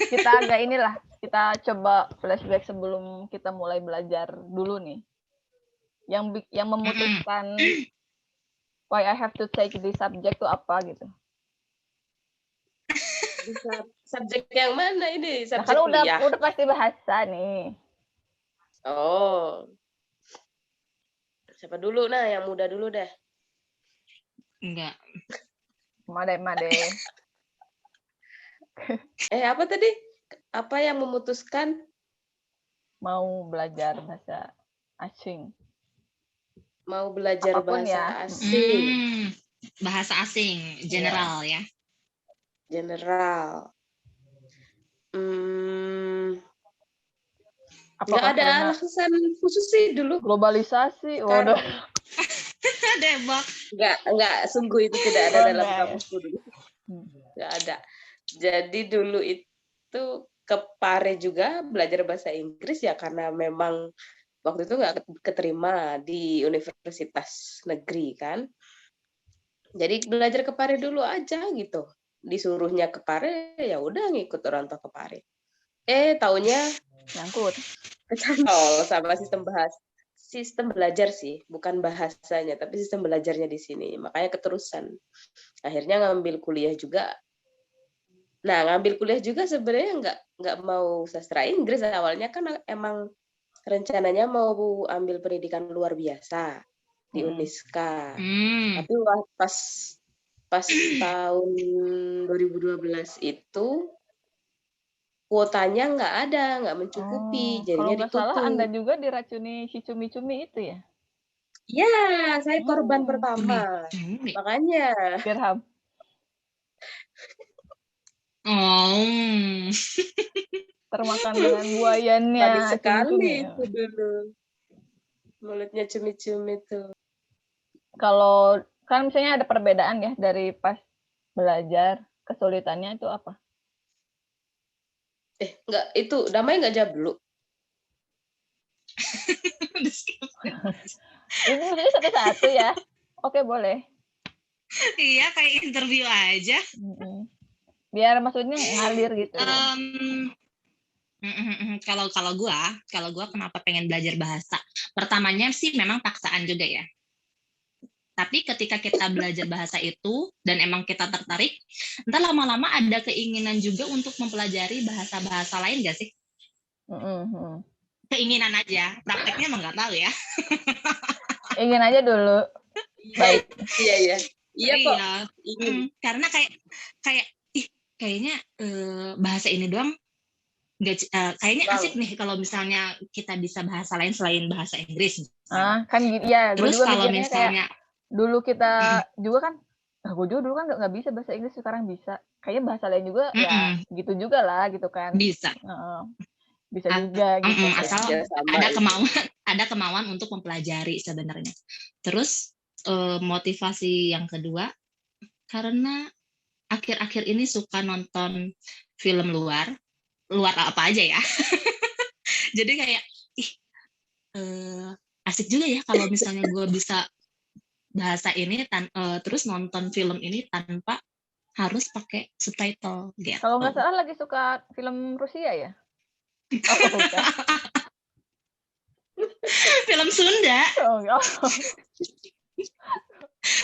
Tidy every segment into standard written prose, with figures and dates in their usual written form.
Kita agak inilah, kita coba flashback sebelum kita mulai belajar dulu nih. Yang memutuskan why I have to take this subject tuh apa gitu. Subjek yang mana ini? Nah, Subjek kalau kuliah. udah pasti bahasa nih. Oh. Siapa dulu? Nah, yang muda dulu deh. Enggak. Made. Apa tadi? Apa yang memutuskan mau belajar bahasa asing? Mau belajar Apapun bahasa ya. asing. Bahasa asing, general ya. General. Nggak ada alasan khusus sih dulu. Globalisasi, udah. Debak. Nggak, sungguh itu tidak ada dalam kamusku dulu. Nggak ada. Jadi dulu itu ke Pare juga belajar bahasa Inggris ya karena memang waktu itu nggak keterima di universitas negeri kan. Jadi belajar ke Pare dulu aja gitu. Disuruhnya ke Pare ya udah ngikut orang tua ke Pare. Taunya nyangkut kecantol sama sistem belajar sih, bukan bahasanya tapi sistem belajarnya di sini. Makanya keterusan. Akhirnya ngambil kuliah juga. Nah, ngambil kuliah juga sebenarnya nggak mau sastra Inggris awalnya kan emang rencananya mau ambil pendidikan luar biasa di Uniska. Tapi pas tahun 2012 itu kuotanya nggak mencukupi, jadinya kalau nggak ditutup. salah Anda juga diracuni si cumi-cumi itu ya? Ya, saya korban pertama. Makanya. Dirham. Termakan dengan buayannya. Manis sekali cumi-cumi. itu dulu. Mulutnya cumi-cumi tuh. Kalau kan misalnya ada perbedaan ya dari pas belajar, kesulitannya itu apa? Enggak, itu namanya nggak jablu. Ini maksudnya satu-satu ya? Oke, boleh. Iya, kayak interview aja. Biar maksudnya ngalir gitu. Kalau gue kenapa pengen belajar bahasa? Pertamanya sih memang paksaan juga ya. Tapi ketika kita belajar bahasa itu dan emang kita tertarik, entar lama-lama ada keinginan juga untuk mempelajari bahasa-bahasa lain gak sih? Keinginan aja, prakteknya emang nggak tahu ya. Ingin aja dulu. Baik. Iya kok. Karena kayaknya bahasa ini doang kayaknya asik nih kalau misalnya kita bisa bahasa lain selain bahasa Inggris. Kan ya. Terus kalau misalnya dulu kita juga kan, gue juga dulu kan nggak bisa bahasa Inggris, sekarang bisa. Kayaknya bahasa lain juga ya gitu juga lah gitu kan. Bisa. Bisa juga gitu. Asal ada kemauan untuk mempelajari sebenarnya. Terus motivasi yang kedua karena akhir-akhir ini suka nonton film luar apa aja ya. Jadi kayak asik juga ya kalau misalnya gue bisa bahasa ini terus nonton film ini tanpa harus pakai subtitle gitu. Kalau nggak salah lagi suka film Rusia ya? Bukan. Film Sunda.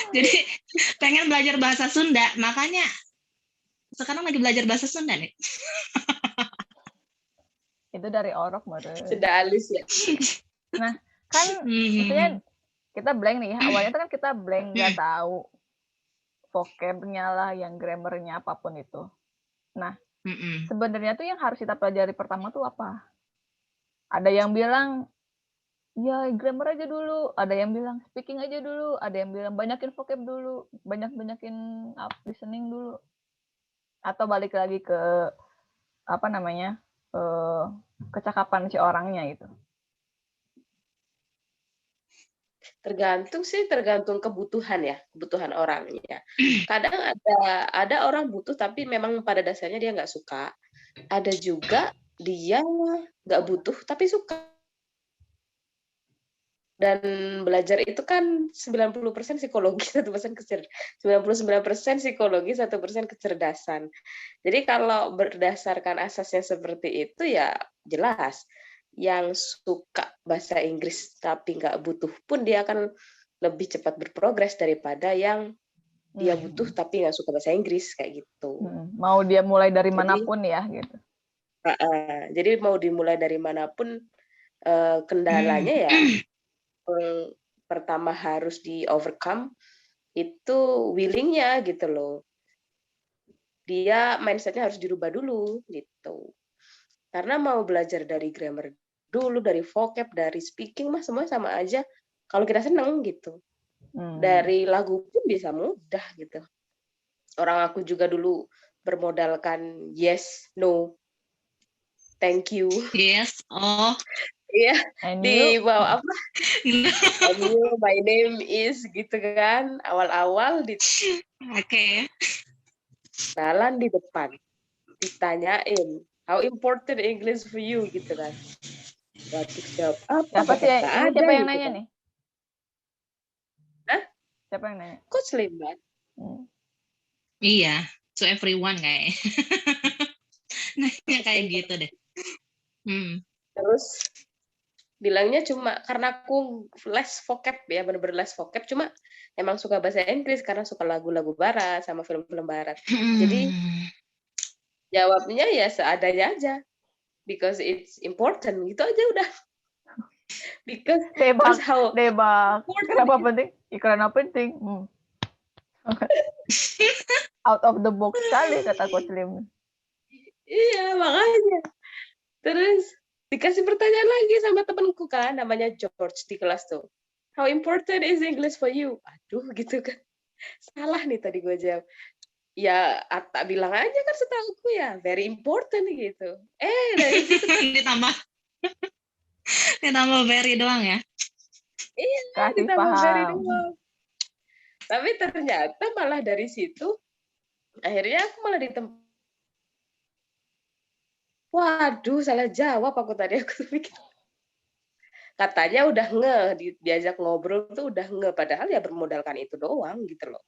Jadi pengen belajar bahasa Sunda, makanya sekarang lagi belajar bahasa Sunda nih. Itu dari Orok baru. Sudah halus ya. Nah, kan maksudnya kita blank nih. Awalnya kan kita blank, nggak tahu vocabnya lah, yang grammarnya apapun itu. Nah, sebenarnya tuh yang harus kita pelajari pertama tuh apa? Ada yang bilang, ya grammar aja dulu. Ada yang bilang speaking aja dulu. Ada yang bilang banyakin vocab dulu. Banyakin listening dulu. Atau balik lagi ke apa namanya, kecakapan si orangnya gitu. Tergantung kebutuhan ya, kebutuhan orangnya. Kadang ada orang butuh tapi memang pada dasarnya dia nggak suka. Ada juga dia nggak butuh tapi suka. Dan belajar itu kan 90% psikologi, 1% 99% psikologi, 1% kecerdasan. Jadi kalau berdasarkan asasnya seperti itu ya jelas yang suka bahasa Inggris tapi nggak butuh pun dia akan lebih cepat berprogres daripada yang dia butuh tapi nggak suka bahasa Inggris kayak gitu. Mau dia mulai dari manapun ya gitu. Jadi mau dimulai dari manapun kendalanya ya pertama harus di overcome itu willingnya gitu loh. Dia mindsetnya harus dirubah dulu gitu. Karena mau belajar dari grammar dulu, dari vocab, dari speaking mah semua sama aja. Kalau kita seneng gitu. Dari lagu pun bisa mudah gitu. Orang aku juga dulu bermodalkan yes, no, thank you. Yes, oh. Iya, di bawah apa? And you, my name is gitu kan. Awal-awal Oke. Jalan di depan. Ditanyain, how important English for you gitu kan. Waktu jawab apa? Siapa yang nanya nih? Hah? Siapa yang nanya? Coach Limbat. Iya, to everyone kayak. Nanya kayak gitu deh. Terus bilangnya cuma karena aku les vocab ya, bener-bener les vocab, cuma emang suka bahasa Inggris karena suka lagu-lagu barat sama film-film barat. Jadi jawabnya ya seadanya aja, because it's important gitu aja udah. Because Debak. Kenapa penting? Karena penting. Out of the box sekali kata Coach Lim. Iya makanya. Terus dikasih pertanyaan lagi sama temanku kan, namanya George di kelas tuh. How important is English for you? Aduh gitu kan. Salah nih tadi gue jawab. Ya tak bilang aja kan setahuku ya, very important gitu. Dari situ ditambah very doang ya. Iya, ditambah very doang. Tapi ternyata malah dari situ akhirnya aku malah waduh, salah jawab aku tadi. Aku pikir katanya udah diajak ngobrol tuh udah padahal ya bermodalkan itu doang gitu loh.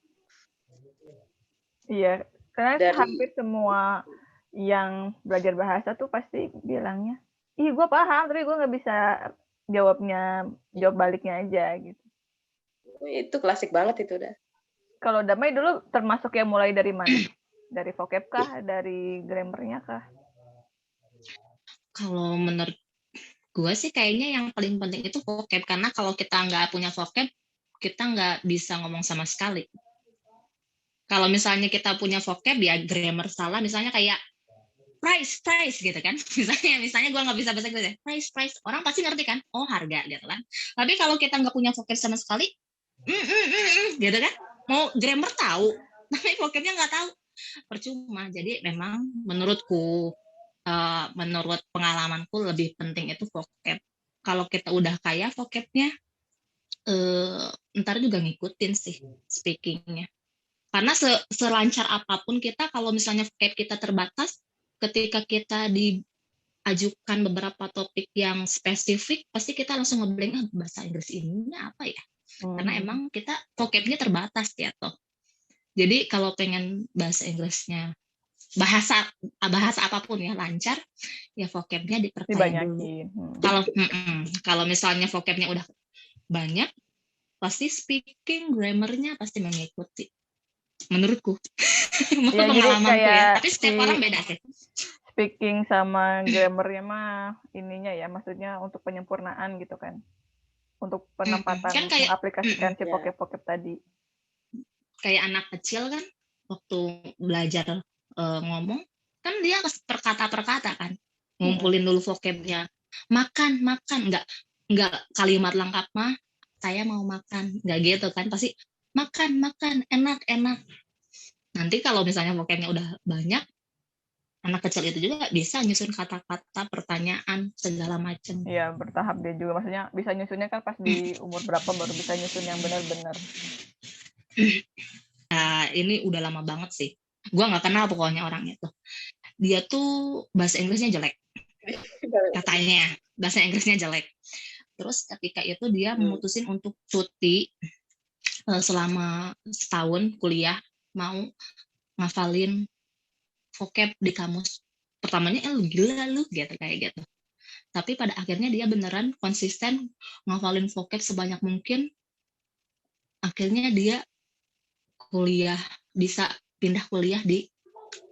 Iya, karena hampir semua yang belajar bahasa tuh pasti bilangnya, ih gue paham tapi gue nggak bisa jawab baliknya aja gitu. Itu klasik banget itu udah. Kalau Damai dulu termasuk yang mulai dari mana? Dari vocab kah? Dari grammarnya kah? Kalau menurut gue sih kayaknya yang paling penting itu vocab, karena kalau kita nggak punya vocab, kita nggak bisa ngomong sama sekali. Kalau misalnya kita punya vocab ya grammar salah, misalnya kayak price gitu kan, misalnya gue nggak bisa bahasa Inggris, price, orang pasti ngerti kan, oh harga gitu kan. Tapi kalau kita nggak punya vocab sama sekali, gitu kan, mau grammar tahu, tapi vocabnya nggak tahu, percuma. Jadi memang menurutku, menurut pengalamanku lebih penting itu vocab. Kalau kita udah kaya vocabnya, ntar juga ngikutin sih speakingnya. Karena selancar apapun kita, kalau misalnya vocab kita terbatas, ketika kita diajukan beberapa topik yang spesifik, pasti kita langsung ngeblank, bahasa Inggris ini apa ya? Karena emang kita vocabnya terbatas ya toh. Jadi kalau pengen bahasa Inggrisnya bahasa apapun ya lancar, ya vocabnya diperkaya dulu. Kalau misalnya vocabnya udah banyak, pasti speaking, grammarnya pasti mengikuti. Menurutku, pengalamanku ya. Tapi setiap orang beda sih. Speaking sama grammarnya mah ininya ya, maksudnya untuk penyempurnaan gitu kan, untuk penempatan kan kayak, mengaplikasikan si vocab tadi. Kayak anak kecil kan, waktu belajar ngomong kan dia per kata kan, ngumpulin dulu vocabnya, makan nggak kalimat lengkap mah saya mau makan, nggak gitu kan, pasti makan enak. Nanti kalau misalnya vocabnya udah banyak, anak kecil itu juga bisa nyusun kata-kata, pertanyaan, segala macam. Iya, bertahap dia juga, maksudnya bisa nyusunnya kan pas di umur berapa baru bisa nyusun yang benar-benar. Nah, ini udah lama banget sih. Gua nggak kenal pokoknya orang itu. Dia tuh bahasa Inggrisnya jelek. Katanya bahasa Inggrisnya jelek. Terus ketika itu dia memutusin untuk cuti selama setahun kuliah, mau ngafalin vocab di kamus. Pertamanya lu gila lu gitu kayak gitu. Tapi pada akhirnya dia beneran konsisten ngafalin vocab sebanyak mungkin. Akhirnya dia bisa pindah kuliah di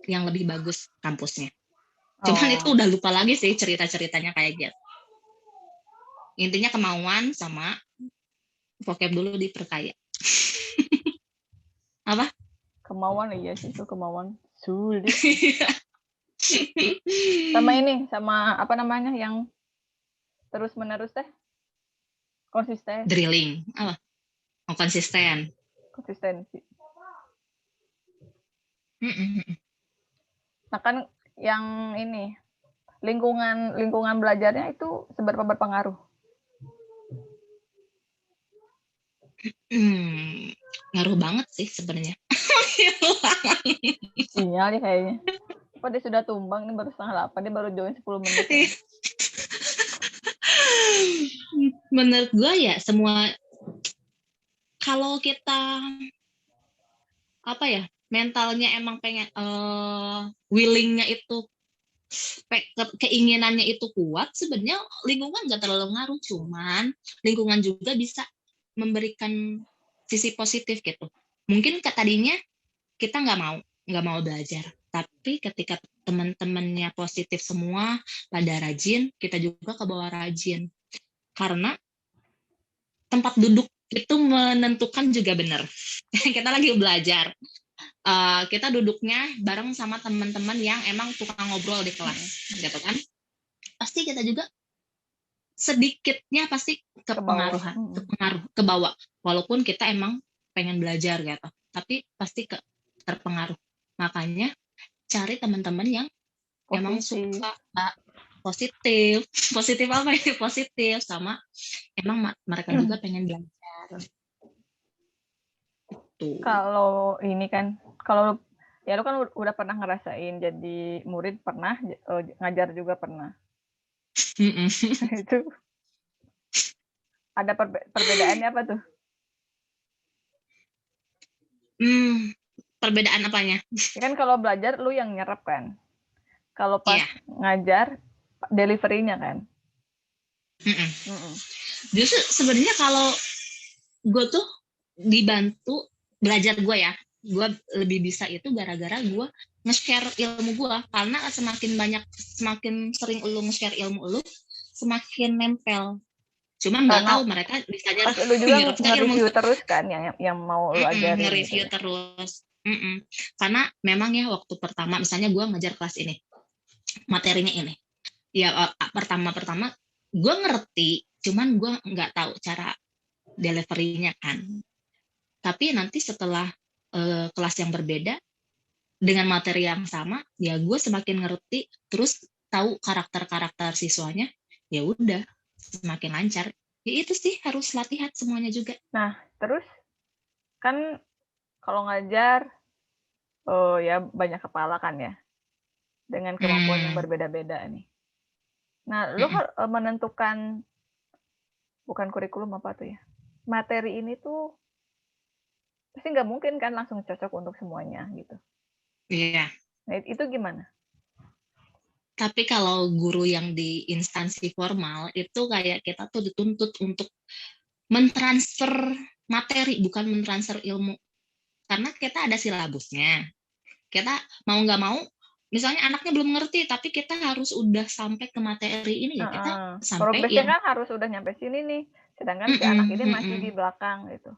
yang lebih bagus kampusnya. Cuman itu udah lupa lagi sih cerita-ceritanya kayak gitu. Intinya kemauan sama vocab dulu diperkaya. Apa? Kemauan, iya sih, itu kemauan sulit. sama apa namanya yang terus menerus konsisten. Drilling apa? Konsistensi. Nah kan yang ini lingkungan belajarnya itu seberapa berpengaruh? Ngaruh banget sih sebenarnya. Sinyal nih kayaknya. Apa dia sudah tumbang, ini baru 7:30, dia baru join 10 menit. Menurut gue ya semua, kalau kita apa ya, mentalnya emang pengen willingnya itu, keinginannya itu kuat, sebenarnya lingkungan nggak terlalu ngaruh. Cuman lingkungan juga bisa memberikan sisi positif gitu. Mungkin tadinya kita nggak mau belajar, tapi ketika teman-temannya positif semua, pada rajin, kita juga ke bawah rajin. Karena tempat duduk itu menentukan juga benar. Kita lagi belajar, kita duduknya bareng sama teman-teman yang emang tukang ngobrol di kelas, gitu kan? Pasti kita juga sedikitnya pasti kepengaruh ke bawah, walaupun kita emang pengen belajar gitu, tapi pasti terpengaruh. Makanya cari teman-teman yang emang suka positif apa ya, positif sama emang mereka juga pengen belajar. Tuh. Kalau ini kan, kalau ya lu kan udah pernah ngerasain jadi murid, pernah ngajar juga pernah. Itu ada perbedaannya apa tuh? Perbedaan apanya? Ya kan kalau belajar lu yang nyerap kan, kalau pas ngajar delivery-nya kan. Justru sebenarnya kalau gue tuh dibantu belajar gue lebih bisa itu gara-gara gue nge-share ilmu gue. Karena semakin sering lu nge-share ilmu lu, semakin nempel. Cuman nggak tahu mereka bisa nyerap. Lu juga nge-review terus kan yang mau lu ajarin. Nge-review gitu. Terus. Karena memang ya waktu pertama, misalnya gue ngajar kelas ini, materinya ini, ya pertama gue ngerti, cuman gue nggak tahu cara delivery-nya kan. Tapi nanti setelah kelas yang berbeda dengan materi yang sama, ya gue semakin ngerti, terus tahu karakter siswanya, ya udah semakin lancar. Ya itu sih, harus latihan semuanya juga. Nah terus kan kalau ngajar ya banyak kepala kan ya, dengan kemampuan yang berbeda-beda nih. Nah lu menentukan bukan kurikulum apa tuh ya, materi ini tuh pasti nggak mungkin kan langsung cocok untuk semuanya gitu. Iya. Nah itu gimana? Tapi kalau guru yang di instansi formal itu kayak kita tuh dituntut untuk mentransfer materi, bukan mentransfer ilmu. Karena kita ada silabusnya. Kita mau nggak mau, misalnya anaknya belum ngerti, tapi kita harus udah sampai ke materi ini ya, kita sampai progresnya kan harus udah nyampe sini nih, sedangkan si anak ini masih di belakang gitu.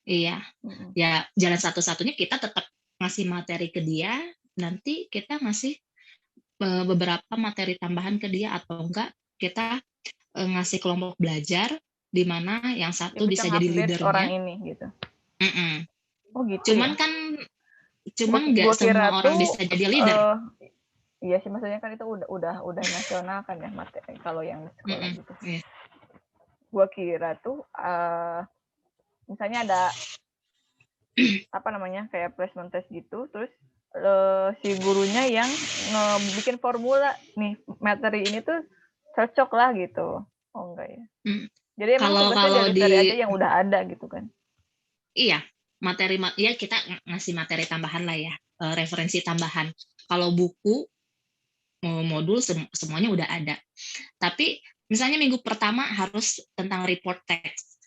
Iya, ya jalan satu-satunya kita tetap ngasih materi ke dia, nanti kita ngasih beberapa materi tambahan ke dia, atau enggak kita ngasih kelompok belajar di mana yang satu bisa jadi leadernya. Orang ini gitu. Oh gitu. Cuman kan nggak semua orang bisa jadi leader. Iya sih, maksudnya kan itu udah nasional kan ya materi kalau yang di sekolah gitu. Yeah. Gua kira tuh misalnya ada apa namanya kayak placement test gitu, terus si gurunya yang bikin formula nih, materi ini tuh cocok lah gitu. Oh enggak ya. Hmm. Jadi emang Kalau tugasnya delivery aja yang udah ada gitu kan? Iya, ya kita ngasih materi tambahan lah ya, referensi tambahan. Kalau buku, modul semuanya udah ada. Tapi misalnya minggu pertama harus tentang report text.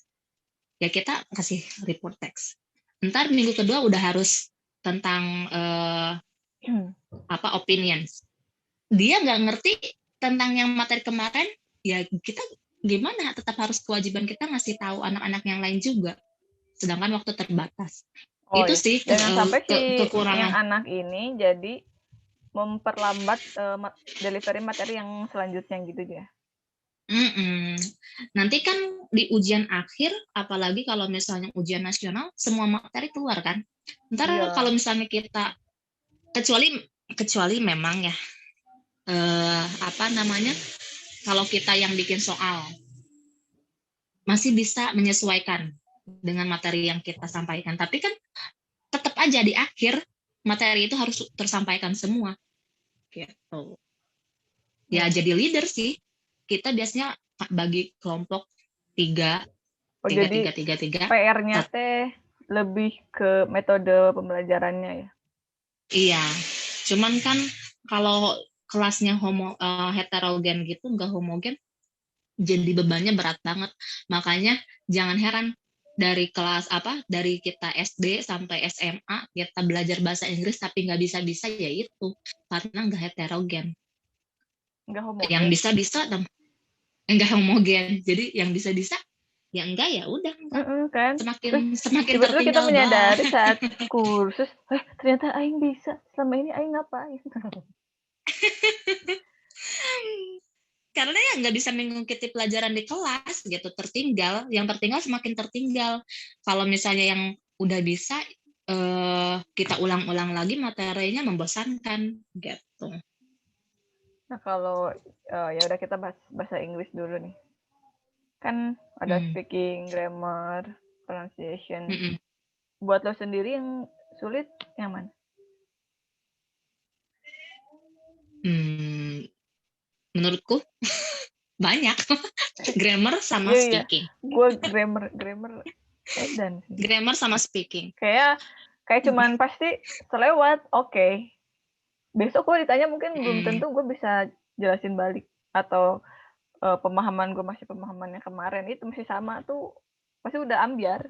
Ya kita kasih report text. Ntar minggu kedua udah harus tentang opinions. Dia nggak ngerti tentang yang materi kemarin, ya kita gimana? Tetap harus kewajiban kita ngasih tahu anak-anak yang lain juga. Sedangkan waktu terbatas. Oh Itu iya. sih Jangan sampai si kekurangan. yang anak ini jadi memperlambat delivery materi yang selanjutnya gitu ya. Nanti kan di ujian akhir, apalagi kalau misalnya ujian nasional, semua materi keluar kan. Ntar kalau misalnya kita, kecuali memang ya, kalau kita yang bikin soal, masih bisa menyesuaikan dengan materi yang kita sampaikan. Tapi kan tetap aja di akhir, materi itu harus tersampaikan semua. Gitu. Ya jadi leader sih. Kita biasanya bagi kelompok 3, jadi PR-nya teh lebih ke metode pembelajarannya ya? Iya, cuman kan kalau kelasnya heterogen gitu, nggak homogen, jadi bebannya berat banget. Makanya jangan heran dari dari kita SD sampai SMA kita belajar bahasa Inggris tapi nggak bisa-bisa, ya itu karena nggak heterogen. Nggak homogen. Yang bisa-bisa dan nggak homogen. Jadi yang bisa-bisa ya enggak, ya udah kan? semakin Tiba-tiba tertinggal kita menyadari saat kursus, ternyata aing bisa. Selama ini aing ngapain? Karena ya nggak bisa mengikuti pelajaran di kelas gitu, tertinggal. Yang tertinggal semakin tertinggal. Kalau misalnya yang udah bisa, kita ulang-ulang lagi materinya membosankan gitu. Nah kalau ya udah kita bahas bahasa Inggris dulu nih. Kan ada speaking, grammar, pronunciation. Buat lo sendiri yang sulit yang mana? Menurutku banyak. Grammar sama speaking. Gue grammar edan sih. Grammar sama speaking. Kayak cuman pasti selewat, oke. Besok gue ditanya mungkin belum tentu gue bisa jelasin balik. Atau pemahaman gue masih pemahamannya kemarin, itu masih sama tuh, pasti udah ambiar.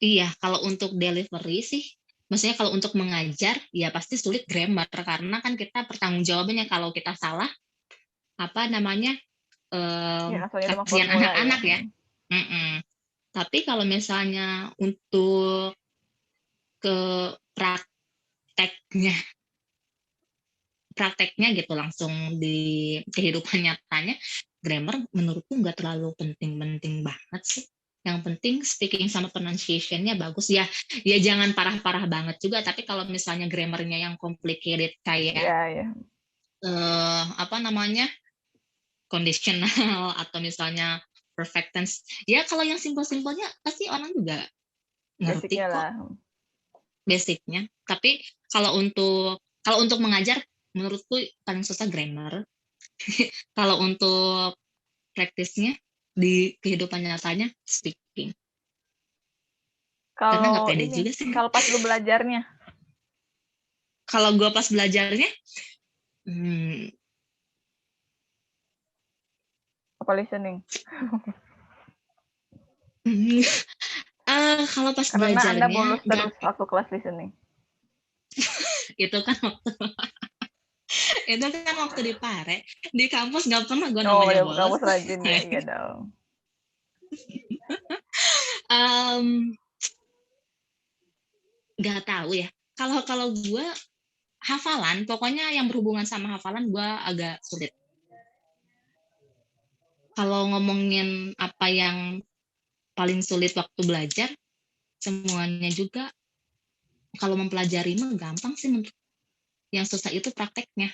Iya, kalau untuk delivery sih, maksudnya kalau untuk mengajar, ya pasti sulit grammar, karena kan kita pertanggungjawabannya kalau kita salah, kasihan anak-anak ya. Tapi kalau misalnya untuk ke prakteknya gitu langsung di kehidupan nyatanya, grammar menurutku nggak terlalu penting-penting banget sih. Yang penting speaking sama pronunciation-nya bagus ya. Ya jangan parah-parah banget juga, tapi kalau misalnya grammarnya yang complicated kayak conditional atau misalnya perfect tense, ya kalau yang simpel-simpelnya pasti orang juga ngerti kok basicnya. Tapi kalau untuk mengajar, menurutku paling susah grammar. Kalau untuk praktisnya di kehidupan nyatanya speaking. Karena nggak pede juga sih. Kalau pas lu belajarnya? Kalau gue pas belajarnya, apa listening? Kalau pas karena belajarnya, Anda bolos terus waktu kelas listening. itu kan waktu di Pare, di kampus nggak pernah gue namanya bolos. Kampus rajin ya, iya dong. Nggak tahu ya. Kalau gue hafalan, pokoknya yang berhubungan sama hafalan gue agak sulit. Kalau ngomongin apa yang paling sulit waktu belajar, semuanya juga kalau mempelajari mah gampang sih. Yang susah itu prakteknya.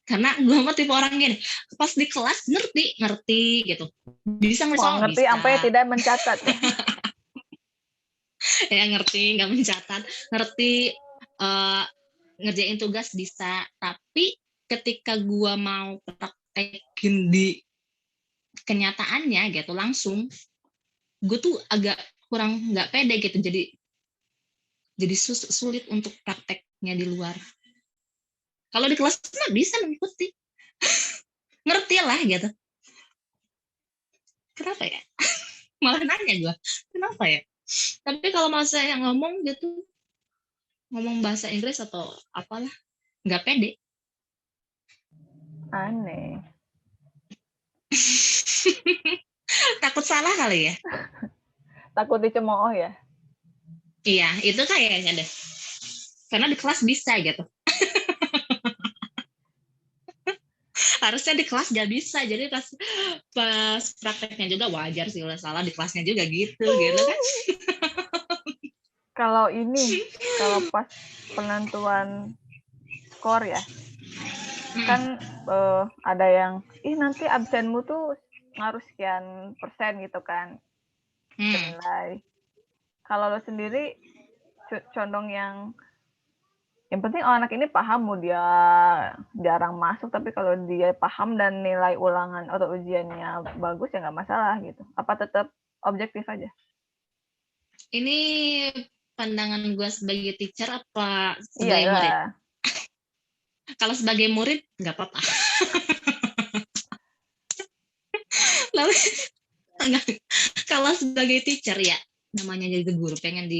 Karena gue mah tipe orang gini, pas di kelas ngerti gitu, bisa ngerti bisa. sampai tidak mencatat ya. Ya ngerti nggak mencatat, ngerti ngerjain tugas bisa, tapi ketika gue mau praktekin di kenyataannya gitu langsung, gue tuh agak kurang nggak pede gitu, jadi sulit untuk prakteknya di luar. Kalau di kelas mah bisa mengikuti, ngerti lah gitu. Kenapa ya? Malah nanya gue, kenapa ya? Tapi kalau masa yang ngomong gitu, ngomong bahasa Inggris atau apalah, nggak pede. Aneh. Takut salah kali ya? Takut dicemooh ya? Iya, itu kayaknya deh. Karena di kelas bisa gitu. Harusnya di kelas gak bisa, jadi pas prakteknya juga wajar sih udah salah, di kelasnya juga gitu kan. Kalau pas penentuan skor ya, kan ada yang nanti absenmu tuh ngaruh sekian persen gitu kan nilai. Kalau lo sendiri condong yang penting anak ini paham, mau dia jarang masuk, tapi kalau dia paham dan nilai ulangan atau ujiannya bagus ya nggak masalah gitu. Apa tetap objektif aja? Ini pandangan gue sebagai teacher apa sebagai murid? Kalau sebagai murid nggak apa-apa. Lalu kalau sebagai teacher ya namanya jadi guru pengen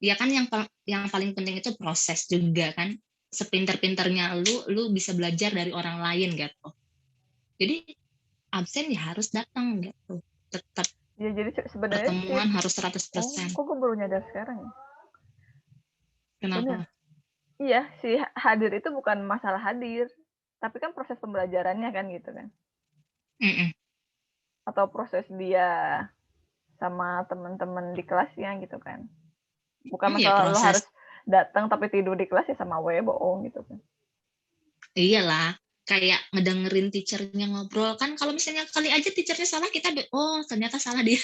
ya kan yang paling penting itu proses juga kan. Sepinter-pinternya lu bisa belajar dari orang lain gitu. Jadi absen ya harus datang gitu. Tetap ya, jadi sebenarnya pertemuan harus 100%. Kok gue baru nyadar sekarang ya? Kenapa? Bener. Iya, si hadir itu bukan masalah hadir, tapi kan proses pembelajarannya kan gitu kan. Atau proses dia sama teman-teman di kelasnya gitu kan. Bukan masalah lo harus datang tapi tidur di kelas ya sama bohong gitu kan. Iyalah, kayak ngedengerin teachernya ngobrol kan, kalau misalnya kali aja teachernya salah, kita ternyata salah dia.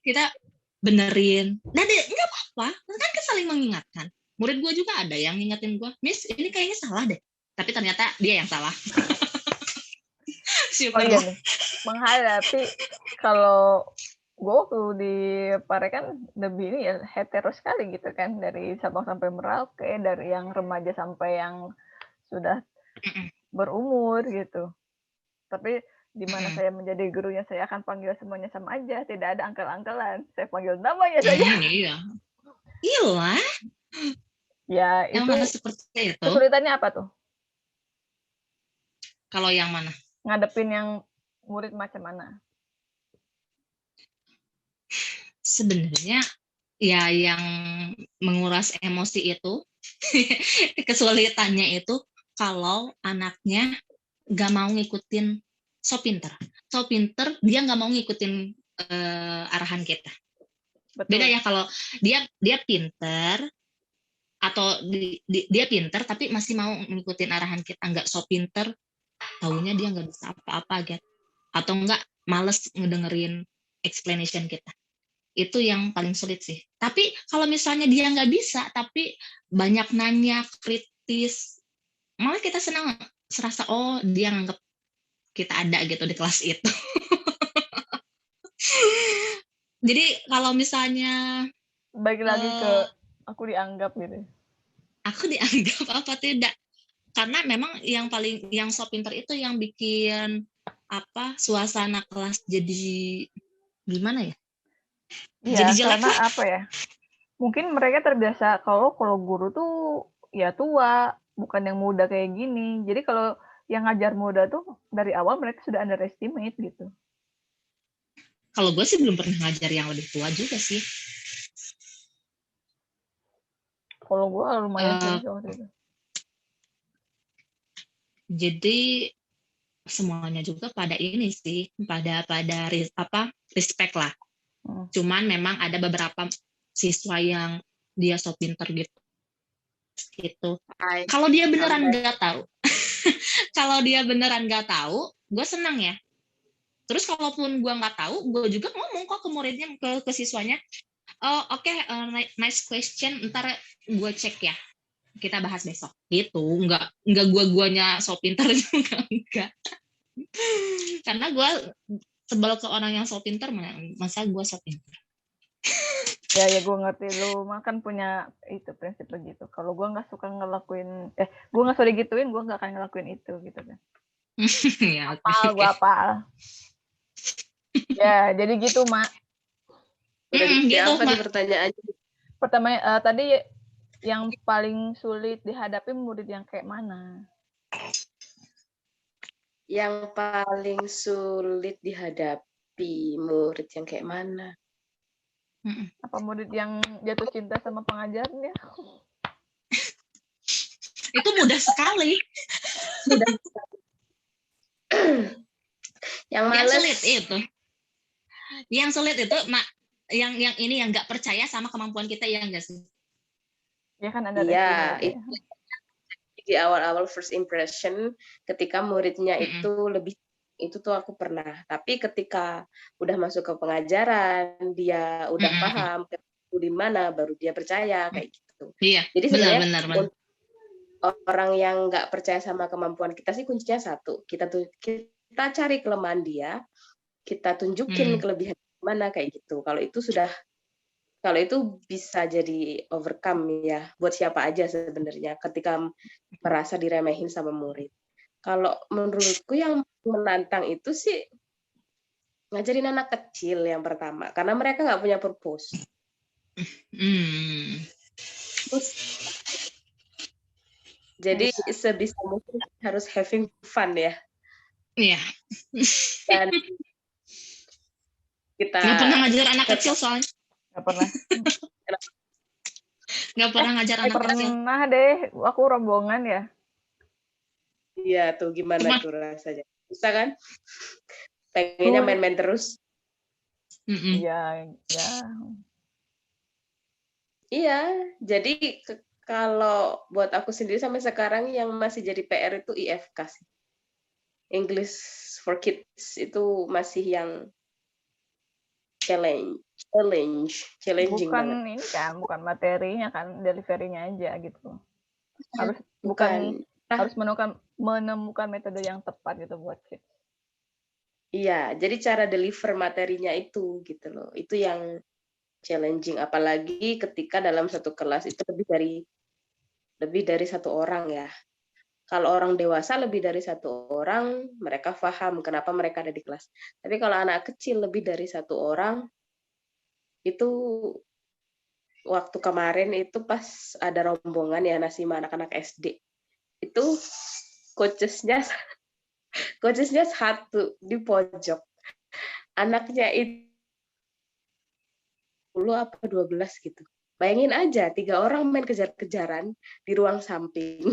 Kita benerin. Nah, nggak apa-apa, kan kita saling mengingatkan. Murid gue juga ada yang ngingetin gue, Miss ini kayaknya salah deh, tapi ternyata dia yang salah. Oh iya nih, menghadapi kalau gue waktu di Pare kan lebih ini ya hetero sekali gitu kan, dari Sabang sampai Merauke, dari yang remaja sampai yang sudah berumur gitu. Tapi di mana saya menjadi gurunya, saya akan panggil semuanya sama aja, tidak ada angkel-angkelan, saya panggil namanya saja. Iya. Iyalah. Ya itu seperti itu. Kesulitannya apa tuh? Kalau yang mana? Ngadepin yang murid macam mana? Sebenarnya ya yang menguras emosi itu kesulitannya itu kalau anaknya nggak mau ngikutin so pinter dia nggak mau ngikutin arahan kita. Betul. Beda ya kalau dia pinter atau dia pinter tapi masih mau ngikutin arahan kita, nggak so pinter taunya dia nggak bisa apa-apa gitu, atau nggak males ngedengerin explanation kita. Itu yang paling sulit sih. Tapi kalau misalnya dia nggak bisa tapi banyak nanya, kritis, malah kita senang, serasa dia nganggap kita ada gitu di kelas itu. Jadi kalau misalnya balik lagi ke aku dianggap gitu. Aku dianggap apa tidak? Karena memang yang so pinter itu yang bikin suasana kelas jadi gimana ya? Iya, jadi jelek karena apa ya? Mungkin mereka terbiasa kalau guru tuh ya tua, bukan yang muda kayak gini. Jadi kalau yang ngajar muda tuh dari awal mereka sudah underestimate gitu. Kalau gue sih belum pernah ngajar yang lebih tua juga sih. Kalau gue lumayan sering waktu itu. Jadi semuanya juga pada ini sih, pada respect lah. Cuman memang ada beberapa siswa yang dia so pinter gitu. Kalau dia beneran nggak tahu, kalau dia beneran nggak tahu, gue senang ya. Terus kalaupun gue nggak tahu, gue juga ngomong kok ke muridnya, ke siswanya, nice question, ntar gue cek ya. kita bahas besok gitu. Enggak guanya so pintar juga enggak. Karena gue sebel ke orang yang so pintar, masa gue so pintar. Ya gue ngerti, lu mah kan punya itu prinsip begitu. Kalau gue nggak suka ngelakuin, gue nggak suka digituin, gue nggak akan ngelakuin itu gitu kan. Ya, gue apal. Ya, jadi gitu, Mak. Udah gitu, apa nih pertanyaannya? Pertama, tadi yang paling sulit dihadapi murid yang kayak mana? Yang paling sulit dihadapi murid yang kayak mana? Apa murid yang jatuh cinta sama pengajarnya? Itu mudah sekali. Mudah sekali. Yang males. Sulit itu. Yang sulit itu, yang ini yang nggak percaya sama kemampuan kita, ya enggak sih? Ya kan ada itu di awal-awal first impression ketika muridnya itu lebih, itu tuh aku pernah. Tapi ketika udah masuk ke pengajaran, dia udah paham di mana, baru dia percaya kayak gitu. Iya. Jadi sebenarnya benar. Orang yang nggak percaya sama kemampuan kita sih kuncinya satu, kita cari kelemahan dia, kita tunjukin kelebihan mana kayak gitu. Kalau itu bisa jadi overcome ya buat siapa aja sebenarnya ketika merasa diremehin sama murid. Kalau menurutku yang menantang itu sih ngajarin anak kecil yang pertama, karena mereka nggak punya purpose. Terus, jadi sebisa mungkin harus having fun ya. Iya. Dan kita nggak pernah ngajar anak kecil soalnya. Nggak pernah ngajar anak kecil. Pernah deh, aku rombongan ya. Iya tuh, gimana tuh rasanya? Bisa kan? Pengennya main-main terus. Iya. Iya, jadi kalau buat aku sendiri sampai sekarang yang masih jadi PR itu IFK sih. English for Kids itu masih yang challenging bukan banget. Ini kan, bukan materinya kan, delivery-nya aja gitu. Harus harus menemukan metode yang tepat gitu buat kids. Iya, jadi cara deliver materinya itu gitu loh. Itu yang challenging, apalagi ketika dalam satu kelas itu lebih dari satu orang ya. Kalau orang dewasa lebih dari satu orang, mereka paham kenapa mereka ada di kelas. Tapi kalau anak kecil lebih dari satu orang, itu waktu kemarin itu pas ada rombongan ya Nasima anak-anak SD, itu coachesnya satu di pojok, anaknya itu 10 apa 12 gitu. Bayangin aja 3 orang main kejar-kejaran di ruang samping.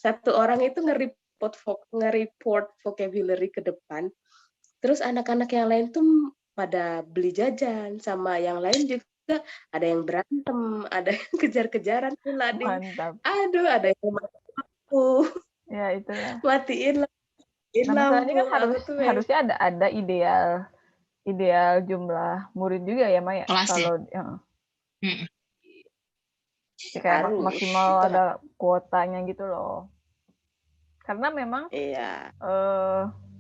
Satu orang itu nge-report vocabulary ke depan. Terus anak-anak yang lain tuh pada beli jajan, sama yang lain juga ada yang berantem, ada yang kejar-kejaran pula. Aduh, ada yang mati lampu. Ya itulah. Matiin lampu. Kan harusnya ada ideal jumlah murid juga ya, Maya. Kalau kayak maksimal ada kuotanya gitu loh. Karena memang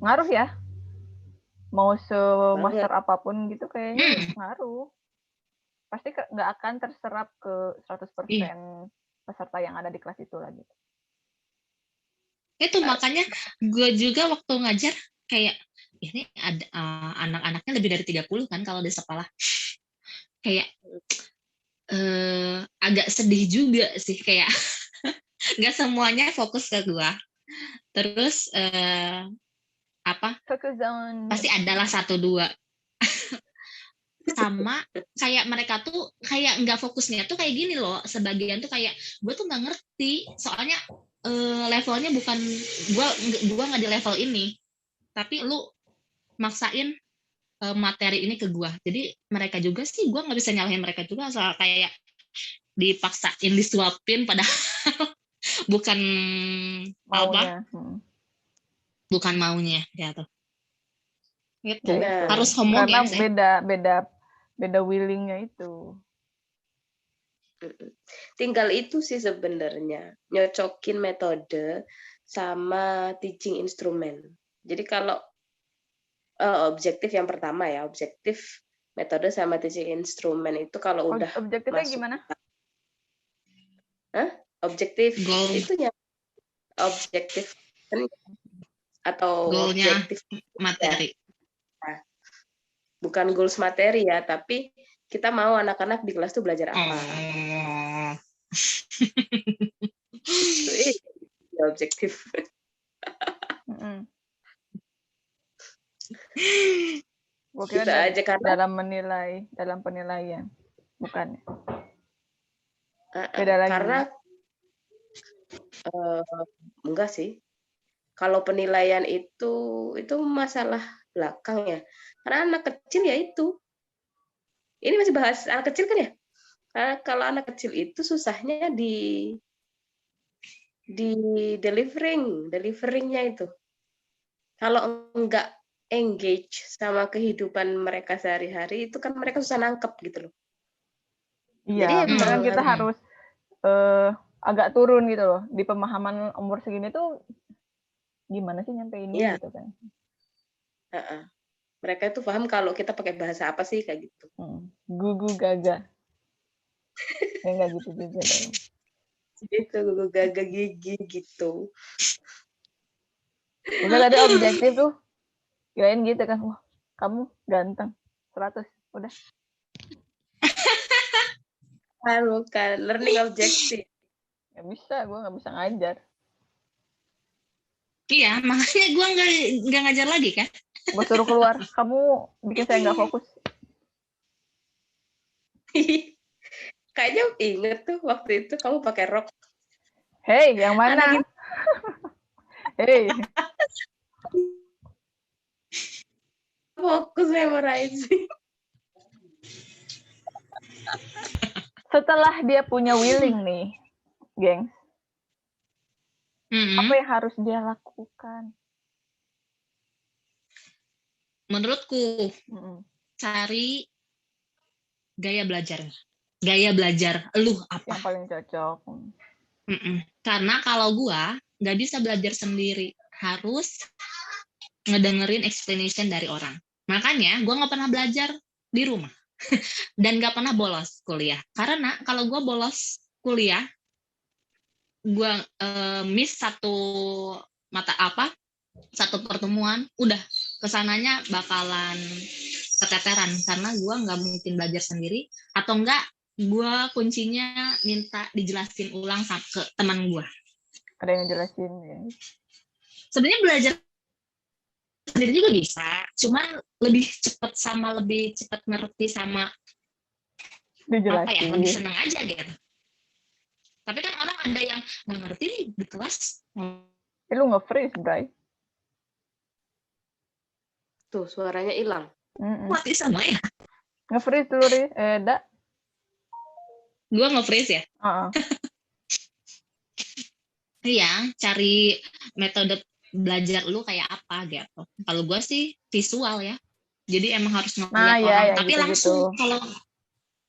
ngaruh ya. Mau semaster apapun gitu kayaknya ngaruh. Pasti nggak akan terserap ke 100% peserta yang ada di kelas itu lagi. Itu makanya gue juga waktu ngajar kayak ini ada anak-anaknya lebih dari 30 kan kalau di sekolah. Kayak agak sedih juga sih, kayak nggak semuanya fokus ke gue. Terus pasti adalah 1-2 sama kayak mereka tuh kayak nggak fokusnya tuh kayak gini loh, sebagian tuh kayak gue tuh nggak ngerti soalnya levelnya bukan gue nggak di level ini, tapi lu maksain materi ini ke gue. Jadi mereka juga sih, gue nggak bisa nyalahin mereka juga soal kayak dipaksain disuapin padahal bukan maunya. Bukan maunya ya tuh. Gitu. Ya, harus homogen karena beda willingnya itu. Tinggal itu sih sebenarnya, nyocokin metode sama teaching instrumen. Jadi kalau objektif yang pertama ya, objektif metode sama teaching instrumen itu kalau udah Objektifnya masuk. gimana? Objektif Goal. itunya objektif atau Goalnya objektif materi. ya. Bukan goals materi ya, tapi kita mau anak-anak di kelas tuh belajar apa. Itu objektif. Gue kira Gitu aja karena dalam penilaian, bukan? Beda lagi. Karena enggak sih. Kalau penilaian itu masalah belakang ya. Karena anak kecil ya itu. Ini masih bahas anak kecil kan ya? Karena kalau anak kecil itu susahnya di deliveringnya itu. Kalau enggak engage sama kehidupan mereka sehari-hari itu kan mereka susah nangkep gitu loh. Iya, misalkan kita harus agak turun gitu loh di pemahaman umur segini tuh gimana sih nyampeinnya gitu kan. Mereka itu paham kalau kita pakai bahasa apa sih kayak gitu. Gugu gaga. Enggak gitu juga dong. Gitu, gugu gaga gigi gitu. Udah tadi objektif tuh. Kirain gitu kan. Wah, kamu ganteng. 100. Udah. Bukan. Learning objective. Gak bisa. Gue gak bisa ngajar. Iya, makanya gue nggak ngajar lagi kan. Gue suruh keluar. Kamu bikin saya nggak fokus. Kayaknya inget tuh waktu itu kamu pakai rok. Hei, yang mana? Hei. Fokus memorizing. Setelah dia punya willing nih, geng. Apa yang harus dia lakukan? Menurutku, cari gaya belajar. Gaya belajar lu apa? Yang paling cocok. Karena kalau gua nggak bisa belajar sendiri, harus ngedengerin explanation dari orang. Makanya gua nggak pernah belajar di rumah dan nggak pernah bolos kuliah. Karena kalau gua bolos kuliah, gua miss satu pertemuan, udah kesananya bakalan keteteran karena gue nggak mungkin belajar sendiri, atau enggak gue kuncinya minta dijelasin ulang ke teman gue. Ada yang ngejelasin ya. Sebenarnya belajar sendiri juga bisa, cuman lebih cepat ngerti sama dijelasin. Lebih seneng aja gitu. Tapi kan orang ada yang nggak ngerti nih di kelas. Lu nge-freeze, Bray. Tuh, suaranya hilang. Mati sama ya? Nge-freeze dulu, Ri. Da. Gue nge-freeze ya? Iya, cari metode belajar lu kayak apa gitu. Kalau gue sih visual ya. Jadi emang harus ngeliat orang. Tapi gitu, langsung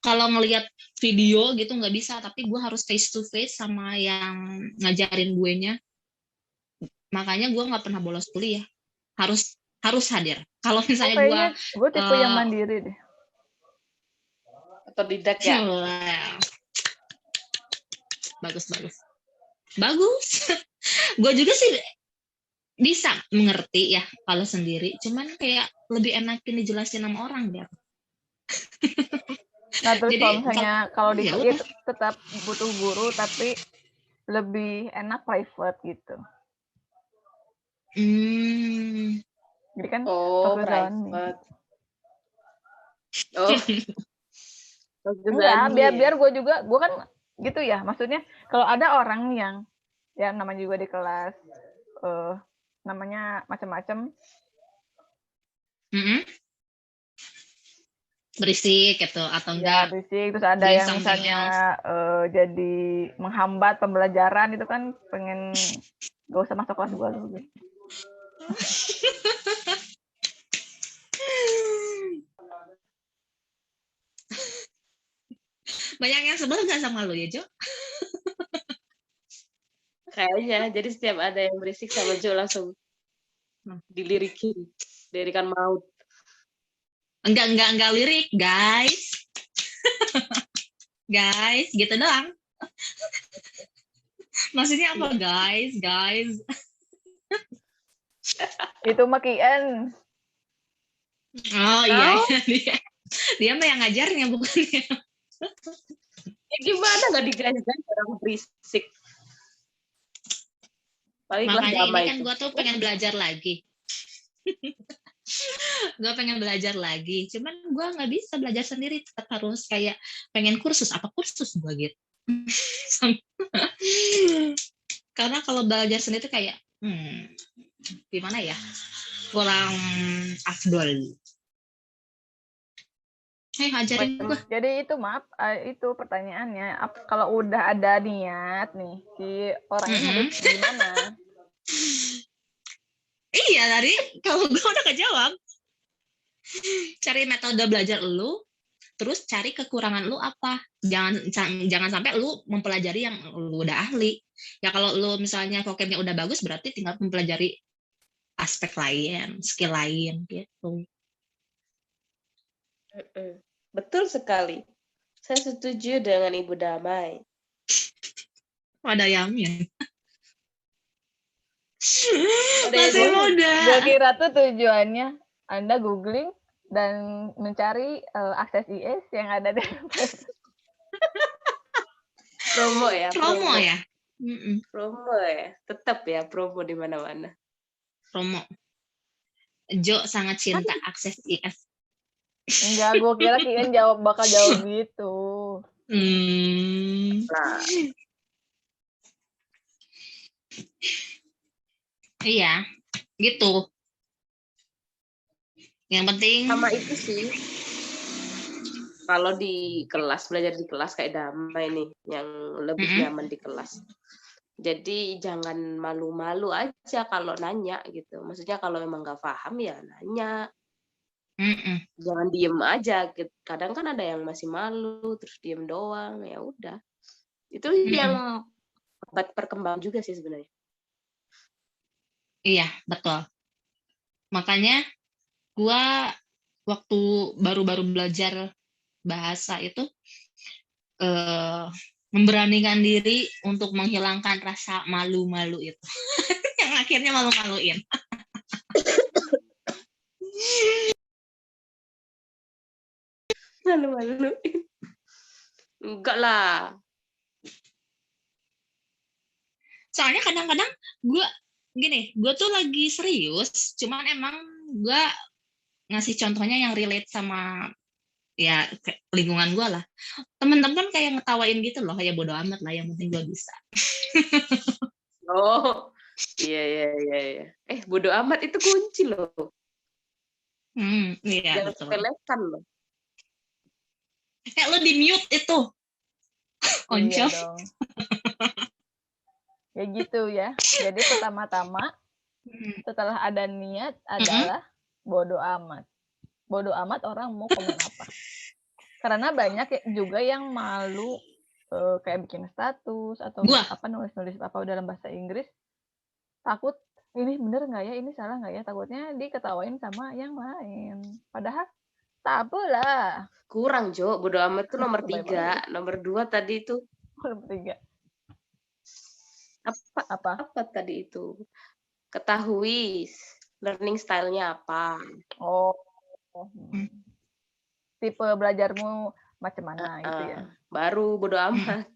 kalau ngelihat video gitu nggak bisa. Tapi gue harus face to face sama yang ngajarin gue nya. Makanya gue nggak pernah bolos kuliah. Harus hadir. Kalau misalnya gue tipe yang mandiri deh. Atau didak ya? Bagus. Gue juga sih bisa mengerti ya kalau sendiri. Cuman kayak lebih enakin dijelasin sama orang deh. Nah terus kalau misalnya kalau di tetap butuh guru tapi lebih enak private gitu. Jadi kan private. Enggak, biar gue kan gitu ya. Maksudnya kalau ada orang yang ya namanya juga di kelas namanya macam-macam. Berisik gitu atau enggak? Ya berisik, terus ada yang misalnya jadi menghambat pembelajaran itu kan pengen gak usah masuk kelas gue dulu. Banyak yang sebel nggak sama lu ya, Jo? Kayaknya, jadi setiap ada yang berisik sama Jo langsung dilirikin, lirikan maut. Enggak lirik, guys. Guys, gitu doang. Maksudnya apa, guys? Itu mah Kian. Oh iya, dia mah yang ngajarnya bukan ya. Ya gimana nggak digaji orang berisik? Paling kelas Makanya damai ini kan itu. gue tuh pengen belajar lagi. Gue pengen belajar lagi, cuman gue nggak bisa belajar sendiri, tetap harus kayak pengen kursus gue gitu. Karena kalau belajar sendiri tuh kayak gimana ya, kurang afdol. Ajarin gue. Jadi itu maaf, itu pertanyaannya. Kalau udah ada niat nih, si orang ini harus gimana? Iya, tadi kalau gue udah kejawab. Cari metode belajar lu, terus cari kekurangan lu apa. Jangan sampai lu mempelajari yang lu udah ahli. Ya kalau lu misalnya vocabnya udah bagus, berarti tinggal mempelajari aspek lain, skill lain gitu. Betul sekali. Saya setuju dengan Ibu Damai. Ada Yamin. Masih muda. Gue kira tuh tujuannya Anda googling dan mencari akses IS yang ada di promo ya. Promo ya. Promo ya. Tetap ya promo di mana-mana. Promo. Jo sangat cinta akses IS. Enggak, gue kira Kian bakal jawab gitu. Nah. Iya, gitu. Yang penting sama itu sih. Kalau di kelas, belajar di kelas kayak Damai nih, yang lebih nyaman di kelas. Jadi jangan malu-malu aja kalau nanya gitu. Maksudnya kalau memang nggak paham ya nanya. Jangan diem aja. Kadang kan ada yang masih malu, terus diem doang. Ya udah. Itu yang berkembang juga sih sebenarnya. Iya, betul. Makanya gua waktu baru-baru belajar bahasa itu memberanikan diri untuk menghilangkan rasa malu-malu itu. Yang akhirnya malu-maluin. Malu-maluin. Enggak lah. Soalnya kadang-kadang gue tuh lagi serius, cuman emang gue ngasih contohnya yang relate sama ya lingkungan gue lah. Temen-temen kayak ngetawain gitu loh, ya bodo amat lah, yang penting gue bisa. Oh, iya. Bodo amat itu kunci loh. Iya, jangan sepelekan loh. Kayak lo di mute itu. Iya dong. Ya gitu ya. Jadi pertama-tama setelah ada niat adalah bodo amat. Bodo amat orang mau komen apa. Karena banyak juga yang malu kayak bikin status atau nulis-nulis apa dalam bahasa Inggris. Takut ini bener nggak ya, ini salah nggak ya, takutnya diketawain sama yang lain. Padahal tak apalah. Kurang, Jo. Bodo amat itu nomor 3. Nomor 2 tadi itu. Nomor 3. Apa tadi itu? Ketahui learning style-nya apa. Oh. Tipe belajarmu macam mana itu ya. Baru bodo amat.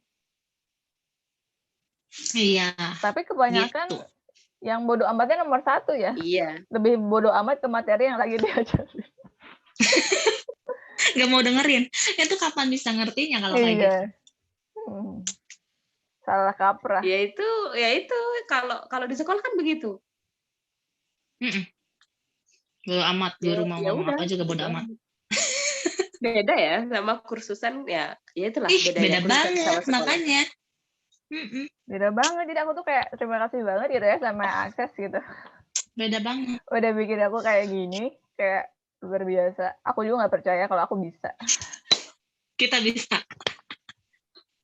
Iya. Tapi kebanyakan gitu. Yang bodo amatnya nomor 1 ya. Iya. Lebih bodo amat ke materi yang lagi diajarin. Gak mau dengerin. Itu kapan bisa ngertinya kalau kayak gitu? Salah kaprah. Ya itu kalau di sekolah kan begitu. Bodo amat, guru mau ngomong apa juga bodo amat. Beda ya sama kursusan ya itulah beda banget sama makanya. Beda banget, jadi aku tuh kayak terima kasih banget gitu ya sama akses gitu. Beda banget. Udah bikin aku kayak gini, kayak luar biasa. Aku juga nggak percaya kalau aku bisa. Kita bisa.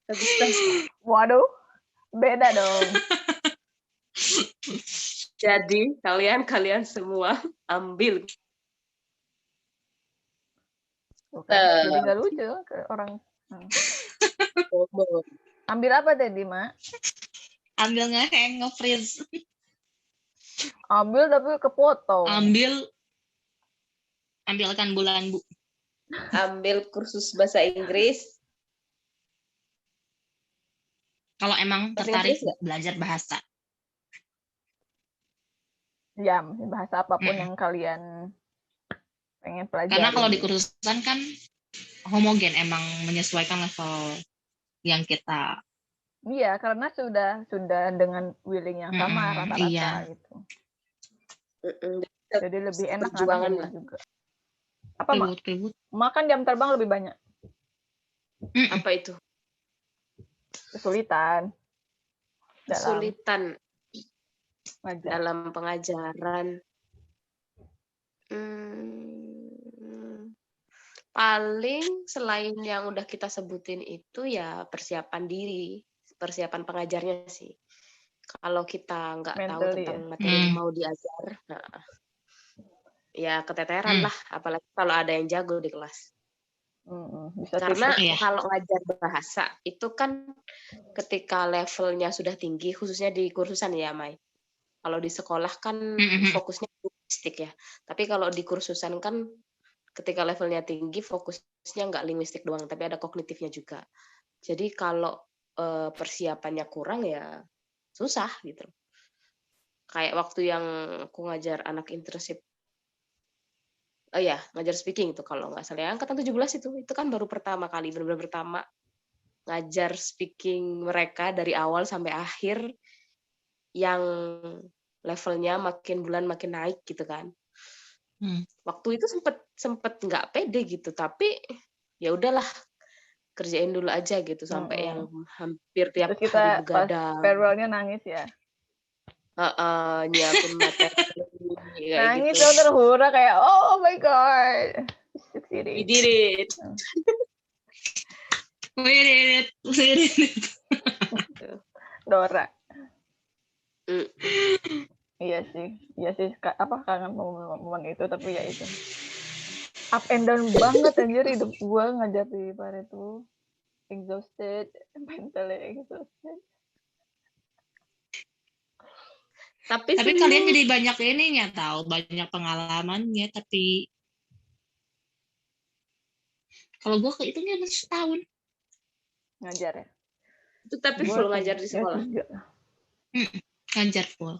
Agustus. Waduh, beda dong. Jadi kalian semua ambil. Jadi nggak lucu ke orang. Ambil apa tadi, Mak? Ambil nge-hang, nge-freeze. Ambil tapi kepotong. Ambilkan bulan, Bu. Ambil kursus bahasa Inggris. Kalau emang tertarik belajar bahasa. Ya, bahasa apapun yang kalian pengen pelajari. Karena kalau di kursusan kan homogen, emang menyesuaikan level yang kita. Iya, karena sudah dengan willing yang sama rata-rata gitu. Jadi lebih enak ngarahinnya juga. Apa, Mak? Makan jam terbang lebih banyak. Apa itu? Kesulitan. Dalam pengajaran. Paling selain yang udah kita sebutin itu ya persiapan diri, persiapan pengajarnya sih. Kalau kita nggak tahu tentang materi yang mau diajar, ya keteteran lah, apalagi kalau ada yang jago di kelas. Karena kalau ngajar bahasa itu kan ketika levelnya sudah tinggi, khususnya di kursusan ya, Mai. Kalau di sekolah kan fokusnya linguistik ya. Tapi kalau di kursusan kan ketika levelnya tinggi, fokusnya nggak linguistik doang, tapi ada kognitifnya juga. Jadi kalau persiapannya kurang ya susah gitu. Kayak waktu yang aku ngajar anak internship, ngajar speaking itu kalau nggak salah, angkatan 17 itu kan baru pertama kali, benar-benar pertama ngajar speaking mereka dari awal sampai akhir, yang levelnya makin bulan makin naik gitu kan. Waktu itu sempet nggak pede gitu, tapi ya udahlah, kerjain dulu aja gitu sampai yang hampir tiap terus kita hari begadang. Farewell-nya nangis ya. Nyiapin materi nangis gitu. dong, terhura kayak oh my god, we did it. Dora. Iya sih, kangen momen itu, tapi ya itu up and down banget anjir hidup gua ngajar di Pareto, exhausted, mentally exhausted. Tapi kalian jadi banyak ininya, tahu, banyak pengalamannya. Tapi kalau gue itu hanya setahun ngajar ya. Itu tapi full ngajar di sekolah. Ngajar full.